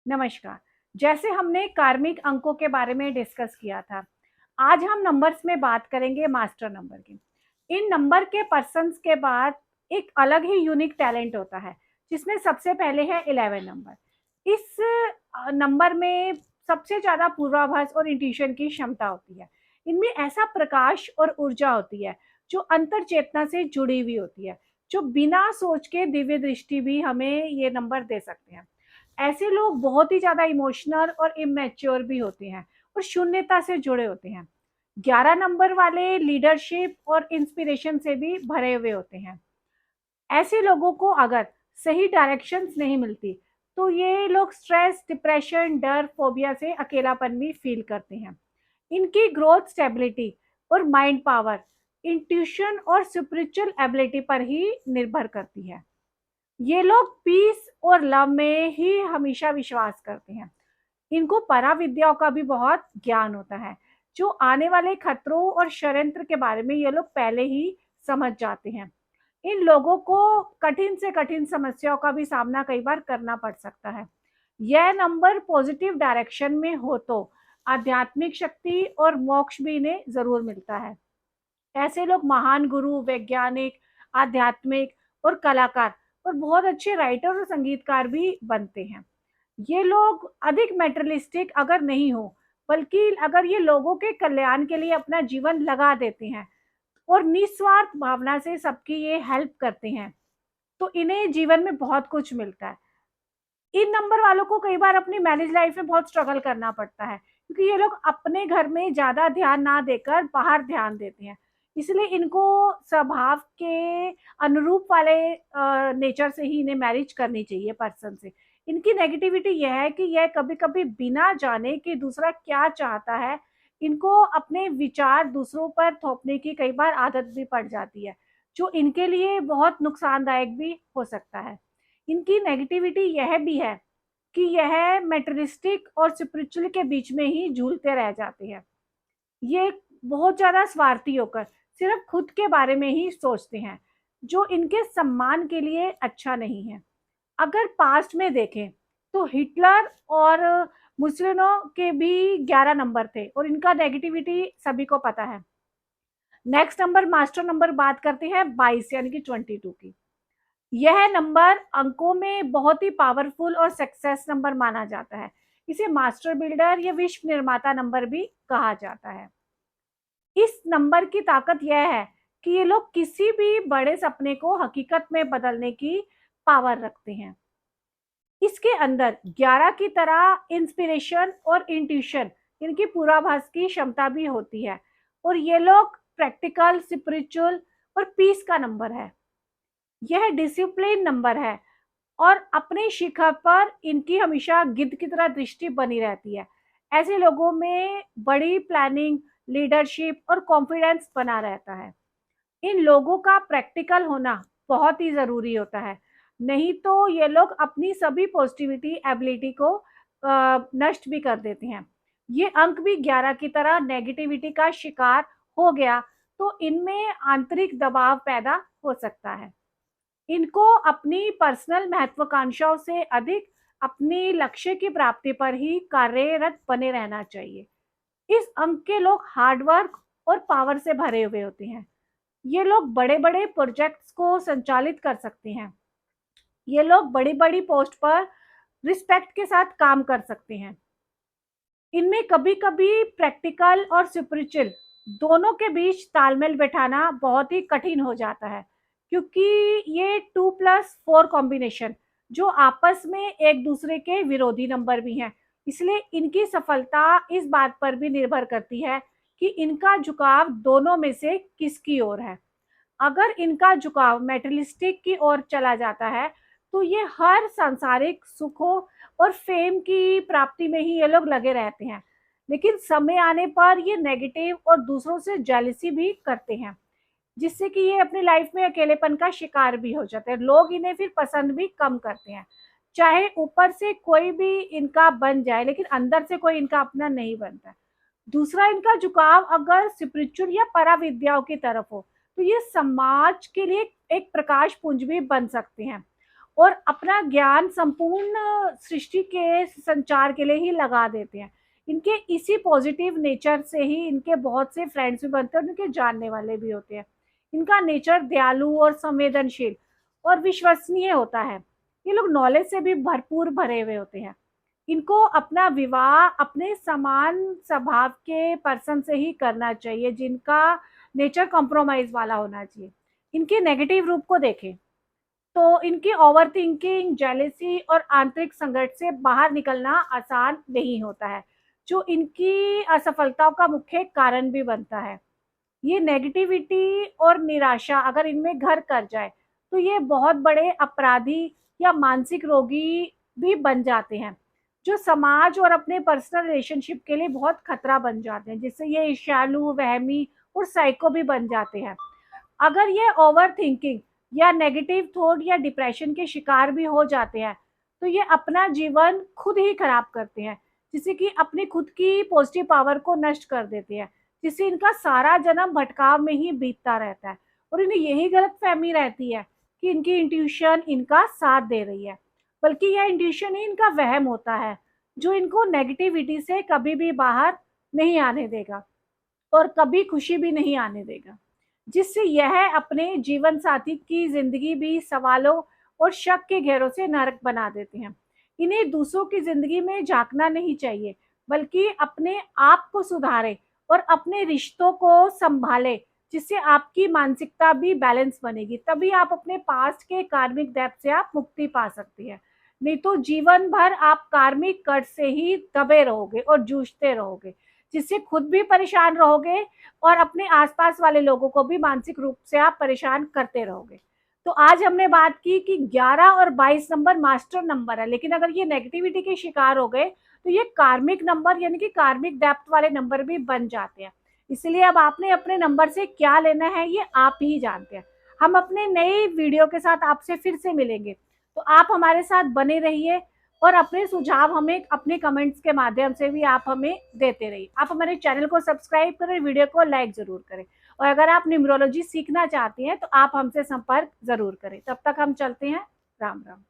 नमस्कार। जैसे हमने कार्मिक अंकों के बारे में डिस्कस किया था, आज हम नंबर्स में बात करेंगे मास्टर नंबर की। इन नंबर के पर्सन्स के बाद एक अलग ही यूनिक टैलेंट होता है, जिसमें सबसे पहले है 11 नंबर। इस नंबर में सबसे ज़्यादा पूर्वाभास और इंट्यूशन की क्षमता होती है। इनमें ऐसा प्रकाश और ऊर्जा होती है, जो अंतर चेतना से जुड़ी हुई होती है, जो बिना सोच के दिव्य दृष्टि भी हमें ये नंबर दे सकते हैं। ऐसे लोग बहुत ही ज़्यादा इमोशनल और इमैच्योर भी होते हैं और शून्यता से जुड़े होते हैं। 11 नंबर वाले लीडरशिप और इंस्पिरेशन से भी भरे हुए होते हैं। ऐसे लोगों को अगर सही डायरेक्शंस नहीं मिलती, तो ये लोग स्ट्रेस, डिप्रेशन, डर, फोबिया से अकेलापन भी फील करते हैं। इनकी ग्रोथ, स्टेबिलिटी और माइंड पावर इंट्यूशन और स्पिरिचुअल एबिलिटी पर ही निर्भर करती है। ये लोग पीस और लव में ही हमेशा विश्वास करते हैं। इनको पराविद्याओं का भी बहुत ज्ञान होता है, जो आने वाले खतरों और षड्यंत्र के बारे में ये लोग पहले ही समझ जाते हैं। इन लोगों को कठिन से कठिन समस्याओं का भी सामना कई बार करना पड़ सकता है। यह नंबर पॉजिटिव डायरेक्शन में हो तो आध्यात्मिक शक्ति और मोक्ष भी इन्हें जरूर मिलता है। ऐसे लोग महान गुरु, वैज्ञानिक, आध्यात्मिक और कलाकार और बहुत अच्छे राइटर और संगीतकार भी बनते हैं। ये लोग अधिक मेटेरियलिस्टिक अगर नहीं हो, बल्कि अगर ये लोगों के कल्याण के लिए अपना जीवन लगा देते हैं और निस्वार्थ भावना से सबकी ये हेल्प करते हैं, तो इन्हें जीवन में बहुत कुछ मिलता है। इन नंबर वालों को कई बार अपनी मैरिज लाइफ में बहुत स्ट्रगल करना पड़ता है, क्योंकि ये लोग अपने घर में ज्यादा ध्यान ना देकर बाहर ध्यान देते हैं। इसलिए इनको स्वभाव के अनुरूप वाले नेचर से ही इन्हें मैरिज करनी चाहिए पर्सन से। इनकी नेगेटिविटी यह है कि यह कभी कभी बिना जाने कि दूसरा क्या चाहता है, इनको अपने विचार दूसरों पर थोपने की कई बार आदत भी पड़ जाती है, जो इनके लिए बहुत नुकसानदायक भी हो सकता है। इनकी नेगेटिविटी यह भी है कि यह मेटेरियलिस्टिक और स्पिरिचुअल के बीच में ही झूलते रह जाते हैं। ये बहुत ज्यादा स्वार्थी होकर सिर्फ खुद के बारे में ही सोचते हैं, जो इनके सम्मान के लिए अच्छा नहीं है। अगर पास्ट में देखें, तो हिटलर और मुसलिनो के भी 11 नंबर थे और इनका नेगेटिविटी सभी को पता है। नेक्स्ट नंबर, मास्टर नंबर, बात करते हैं 22 यानी कि 22 की। यह नंबर अंकों में बहुत ही पावरफुल और सक्सेस नंबर माना जाता है। इसे मास्टर बिल्डर या विश्व निर्माता नंबर भी कहा जाता है। इस नंबर की ताकत यह है कि ये लोग किसी भी बड़े सपने को हकीकत में बदलने की पावर रखते हैं। इसके अंदर 11 की तरह इंस्पिरेशन और इंट्यूशन, इनकी पूर्वाभास की क्षमता भी होती है। और ये लोग प्रैक्टिकल, स्पिरिचुअल और पीस का नंबर है। यह डिसिप्लिन नंबर है और अपने शिखर पर इनकी हमेशा गिद्ध की तरह दृष्टि बनी रहती है। ऐसे लोगों में बड़ी प्लानिंग, लीडरशिप और कॉन्फिडेंस बना रहता है। इन लोगों का प्रैक्टिकल होना बहुत ही जरूरी होता है, नहीं तो ये लोग अपनी सभी पॉजिटिविटी एबिलिटी को नष्ट भी कर देते हैं। ये अंक भी 11 की तरह नेगेटिविटी का शिकार हो गया, तो इनमें आंतरिक दबाव पैदा हो सकता है। इनको अपनी पर्सनल महत्वाकांक्षाओं से अधिक अपनी लक्ष्य की प्राप्ति पर ही कार्यरत बने रहना चाहिए। इस अंक के लोग हार्डवर्क और पावर से भरे हुए होते हैं। ये लोग बड़े बड़े प्रोजेक्ट्स को संचालित कर सकते हैं। ये लोग बड़ी बड़ी पोस्ट पर रिस्पेक्ट के साथ काम कर सकते हैं। इनमें कभी कभी प्रैक्टिकल और स्पिरिचुअल दोनों के बीच तालमेल बैठाना बहुत ही कठिन हो जाता है, क्योंकि ये 2+4 कॉम्बिनेशन जो आपस में एक दूसरे के विरोधी नंबर भी हैं। इसलिए इनकी सफलता इस बात पर भी निर्भर करती है कि इनका झुकाव दोनों में से किसकी ओर है। अगर इनका झुकाव मेटेरियलिस्टिक की ओर चला जाता है, तो ये हर सांसारिक सुखों और फेम की प्राप्ति में ही ये लोग लगे रहते हैं। लेकिन समय आने पर ये नेगेटिव और दूसरों से जेलसी भी करते हैं, जिससे कि ये अपनी लाइफ में अकेलेपन का शिकार भी हो जाते हैं। लोग इन्हें फिर पसंद भी कम करते हैं। चाहे ऊपर से कोई भी इनका बन जाए, लेकिन अंदर से कोई इनका अपना नहीं बनता है। दूसरा, इनका झुकाव अगर स्पिरिचुअल या पराविद्याओं की तरफ हो, तो ये समाज के लिए एक प्रकाश पुंज भी बन सकते हैं और अपना ज्ञान संपूर्ण सृष्टि के संचार के लिए ही लगा देते हैं। इनके इसी पॉजिटिव नेचर से ही इनके बहुत से फ्रेंड्स भी बनते हैं और इनके जानने वाले भी होते हैं। इनका नेचर दयालु और संवेदनशील और विश्वसनीय होता है। ये लोग नॉलेज से भी भरपूर भरे हुए होते हैं। इनको अपना विवाह अपने समान स्वभाव के पर्सन से ही करना चाहिए, जिनका नेचर कॉम्प्रोमाइज वाला होना चाहिए। इनके नेगेटिव रूप को देखें तो इनकी ओवर थिंकिंग, जेलेसी और आंतरिक संघर्ष से बाहर निकलना आसान नहीं होता है, जो इनकी असफलताओं का मुख्य कारण भी बनता है। ये नेगेटिविटी और निराशा अगर इनमें घर कर जाए तो ये बहुत बड़े अपराधी या मानसिक रोगी भी बन जाते हैं, जो समाज और अपने पर्सनल रिलेशनशिप के लिए बहुत खतरा बन जाते हैं, जिससे ये ईर्ष्यालु, वहमी और साइको भी बन जाते हैं। अगर ये ओवर थिंकिंग या नेगेटिव थॉट या डिप्रेशन के शिकार भी हो जाते हैं तो ये अपना जीवन खुद ही खराब करते हैं, जिससे कि अपनी खुद की पॉजिटिव पावर को नष्ट कर देते हैं, जिससे इनका सारा जन्म भटकाव में ही बीतता रहता है। और इन्हें यही गलत फहमी रहती है कि इनकी इंट्यूशन इनका साथ दे रही है, बल्कि यह इंट्यूशन ही इनका वहम होता है, जो इनको नेगेटिविटी से कभी भी बाहर नहीं आने देगा और कभी खुशी भी नहीं आने देगा, जिससे यह अपने जीवन साथी की जिंदगी भी सवालों और शक के घेरों से नरक बना देते हैं। इन्हें दूसरों की जिंदगी में झांकना नहीं चाहिए, बल्कि अपने आप को सुधारे और अपने रिश्तों को संभाले, जिससे आपकी मानसिकता भी बैलेंस बनेगी। तभी आप अपने पास्ट के कार्मिक दैप से आप मुक्ति पा सकती है। नहीं तो जीवन भर आप कार्मिक कर्ज से ही दबे रहोगे और जूझते रहोगे, जिससे खुद भी परेशान रहोगे और अपने आसपास वाले लोगों को भी मानसिक रूप से आप परेशान करते रहोगे। तो आज हमने बात की कि 11 और 22 नंबर मास्टर नंबर है, लेकिन अगर ये नेगेटिविटी के शिकार हो गए तो ये कार्मिक नंबर यानी कि कार्मिक डेप्थ वाले नंबर भी बन जाते हैं। इसलिए अब आपने अपने नंबर से क्या लेना है ये आप ही जानते हैं। हम अपने नए वीडियो के साथ आपसे फिर से मिलेंगे, तो आप हमारे साथ बने रहिए और अपने सुझाव हमें अपने कमेंट्स के माध्यम से भी आप हमें देते रहिए। आप हमारे चैनल को सब्सक्राइब करें, वीडियो को लाइक जरूर करें, और अगर आप न्यूमरोलॉजी सीखना चाहती हैं तो आप हमसे संपर्क जरूर करें। तब तक हम चलते हैं। राम राम।